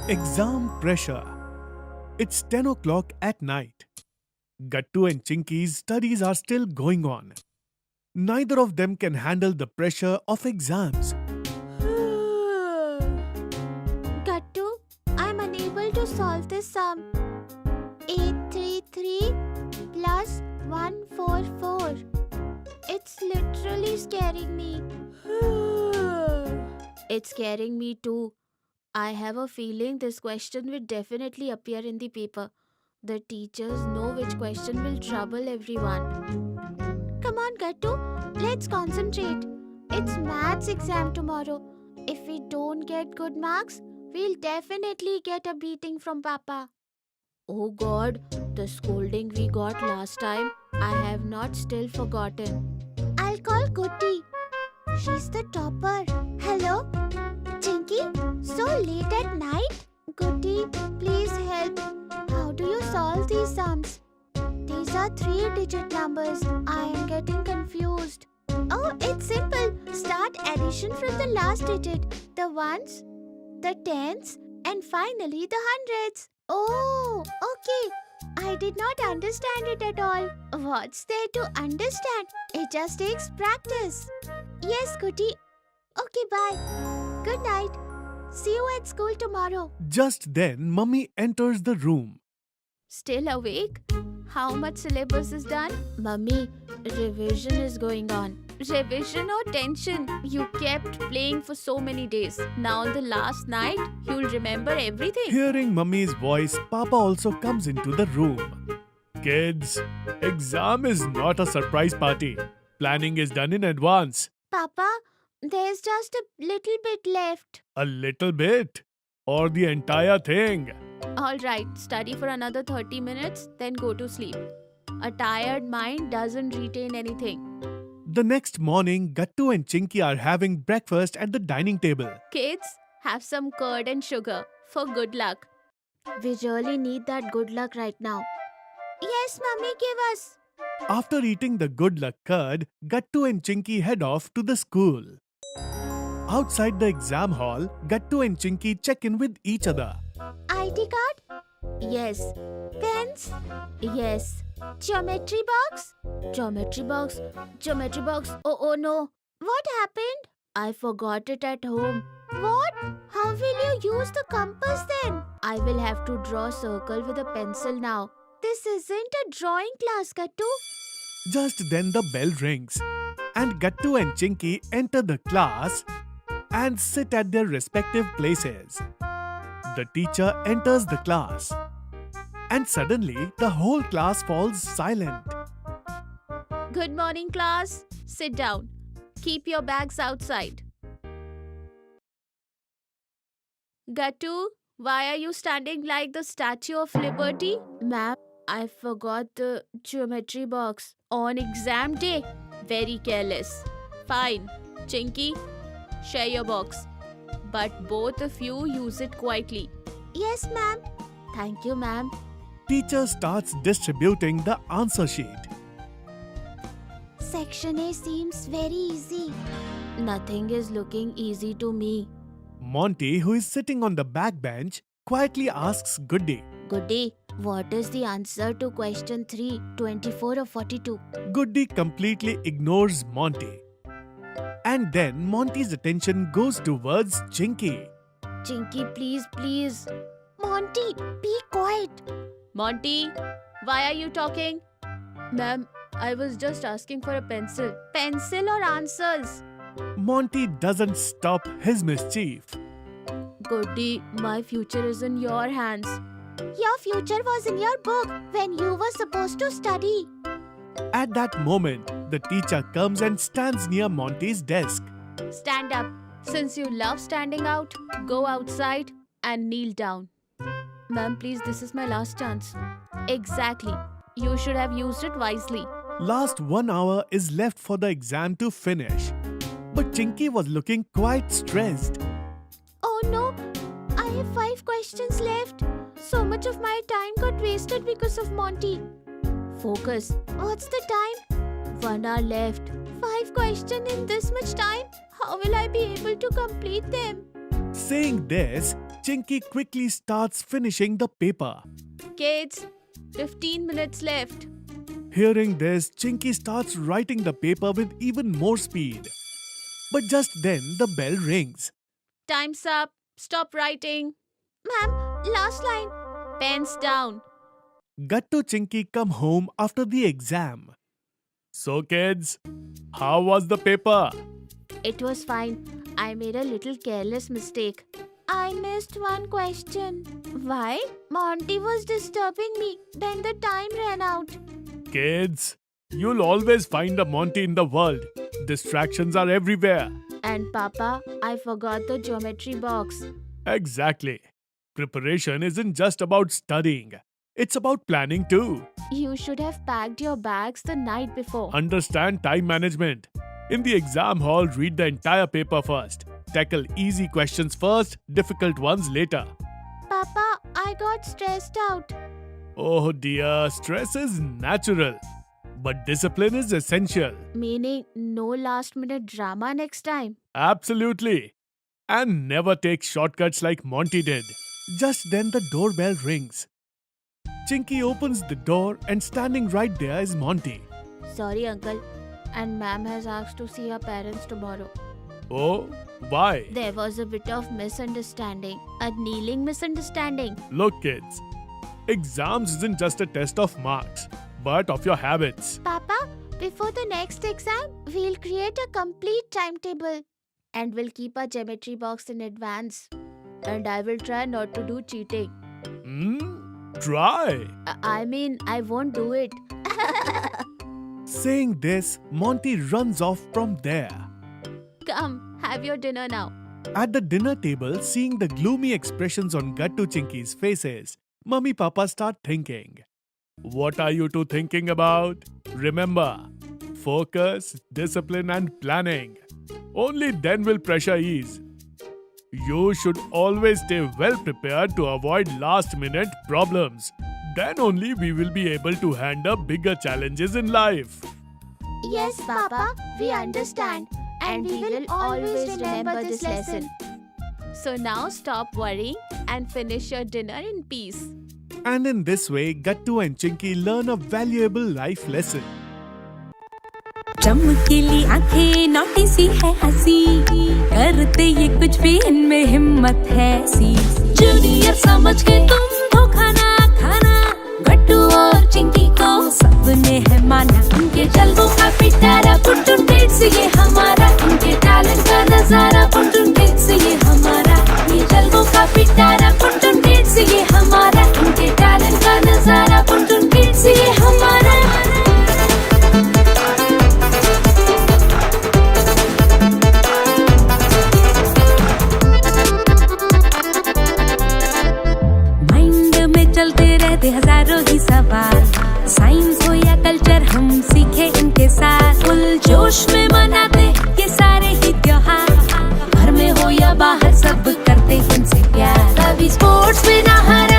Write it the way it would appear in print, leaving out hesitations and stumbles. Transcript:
Exam pressure. It's 10 o'clock at night. Gattu and Chinky's studies are still going on. Neither of them can handle the pressure of exams. Gattu, I'm unable to solve this sum. 833 plus 144. It's literally scaring me. It's scaring me too. I have a feeling this question will definitely appear in the paper. The teachers know which question will trouble everyone. Come on, Gattu, let's concentrate. It's maths exam tomorrow. If we don't get good marks, we'll definitely get a beating from Papa. Oh God, the scolding we got last time, I have not still forgotten. I'll call Goody. She's the topper. Hello? Chinky, so late at night? Goody, please help. How do you solve these sums? These are 3-digit numbers. I am getting confused. Oh, it's simple. Start addition from the last digit. The ones, the tens, and finally the hundreds. Oh, okay. I did not understand it at all. What's there to understand? It just takes practice. Yes, Goody. Okay, bye. Good night. See you at school tomorrow. Just then, Mummy enters the room. Still awake? How much syllabus is done? Mummy, revision is going on. Revision or tension? You kept playing for so many days. Now on the last night, you'll remember everything. Hearing Mummy's voice, Papa also comes into the room. Kids, exam is not a surprise party. Planning is done in advance. Papa, there's just a little bit left. A little bit? Or the entire thing? Alright, study for another 30 minutes, then go to sleep. A tired mind doesn't retain anything. The next morning, Gattu and Chinky are having breakfast at the dining table. Kids, have some curd and sugar for good luck. We really need that good luck right now. Yes, Mummy, give us. After eating the good luck curd, Gattu and Chinky head off to the school. Outside the exam hall, Gattu and Chinky check in with each other. ID card? Yes. Pens? Yes. Geometry box? Geometry box? Geometry box? Oh no. What happened? I forgot it at home. What? How will you use the compass then? I will have to draw a circle with a pencil now. This isn't a drawing class, Gattu. Just then the bell rings and Gattu and Chinky enter the class and sit at their respective places. The teacher enters the class and suddenly the whole class falls silent. Good morning, class. Sit down. Keep your bags outside. Gattu, why are you standing like the Statue of Liberty? Ma'am, I forgot the geometry box on exam day. Very careless. Fine. Chinky, share your box. But both of you use it quietly. Yes, ma'am. Thank you, ma'am. Teacher starts distributing the answer sheet. Section A seems very easy. Nothing is looking easy to me. Monty, who is sitting on the back bench, quietly asks Goody. Goody, what is the answer to question 3, 24 or 42? Goody completely ignores Monty. And then Monty's attention goes towards Chinky. Chinky, please. Monty, be quiet. Monty, why are you talking? Ma'am, I was just asking for a pencil. Pencil or answers? Monty doesn't stop his mischief. Goody, my future is in your hands. Your future was in your book when you were supposed to study. At that moment, the teacher comes and stands near Monty's desk. Stand up. Since you love standing out, go outside and kneel down. Ma'am, please, this is my last chance. Exactly. You should have used it wisely. Last 1 hour is left for the exam to finish. But Chinky was looking quite stressed. Oh no, I have 5 questions left. So much of my time got wasted because of Monty. Focus. What's the time? 1 hour left. 5 questions in this much time? How will I be able to complete them? Saying this, Chinky quickly starts finishing the paper. Kids, 15 minutes left. Hearing this, Chinky starts writing the paper with even more speed. But just then, the bell rings. Time's up. Stop writing. Ma'am, last line. Pens down. Gattu Chinky come home after the exam. So kids, how was the paper? It was fine. I made a little careless mistake. I missed one question. Why? Monty was disturbing me. Then the time ran out. Kids, you'll always find a Monty in the world. Distractions are everywhere. And Papa, I forgot the geometry box. Exactly. Preparation isn't just about studying. It's about planning too. You should have packed your bags the night before. Understand time management. In the exam hall, read the entire paper first. Tackle easy questions first, difficult ones later. Papa, I got stressed out. Oh dear, stress is natural. But discipline is essential. Meaning no last minute drama next time. Absolutely. And never take shortcuts like Monty did. Just then the doorbell rings. Chinky opens the door and standing right there is Monty. Sorry, uncle. And ma'am has asked to see her parents tomorrow. Oh, why? There was a bit of misunderstanding. A kneeling misunderstanding. Look kids, exams isn't just a test of marks, but of your habits. Papa, before the next exam, we'll create a complete timetable. And we'll keep our geometry box in advance. And I will try not to do cheating. Try. I mean, I won't do it. Saying this, Monty runs off from there. Come, have your dinner now. At the dinner table, seeing the gloomy expressions on Gattu Chinky's faces, Mummy Papa start thinking. What are you two thinking about? Remember, focus, discipline and planning. Only then will pressure ease. You should always stay well prepared to avoid last minute problems. Then only we will be able to handle bigger challenges in life. Yes, Papa, we understand. And we will always remember this lesson. So now stop worrying and finish your dinner in peace. And in this way, Gattu and Chinky learn a valuable life lesson. चमकीली आंखें नौटी सी है हंसी करते ये कुछ भी इनमें हिम्मत है सी जूनियर समझ के तुम धोखा ना खाना गट्टू और चिंकी को सबने है माना उनके जलवों का पिटारा पुटुन टेट्स ये हमारा उनके टैलेंट का नजारा पुटुन टेट्स ये हमारा ये जलवों का पिटारा पुटुन टेट्स ये हमारा उनके टैलेंट का नजारा पुटुन टेट्स ये हमारा चलते रहते हजारों ही सवाल साइंस हो या कल्चर हम सीखे इनके साथ फुल जोश में मनाते ये सारे ही त्योहार घर में हो या बाहर सब करते इनसे प्यार कभी स्पोर्ट्स में ना हारा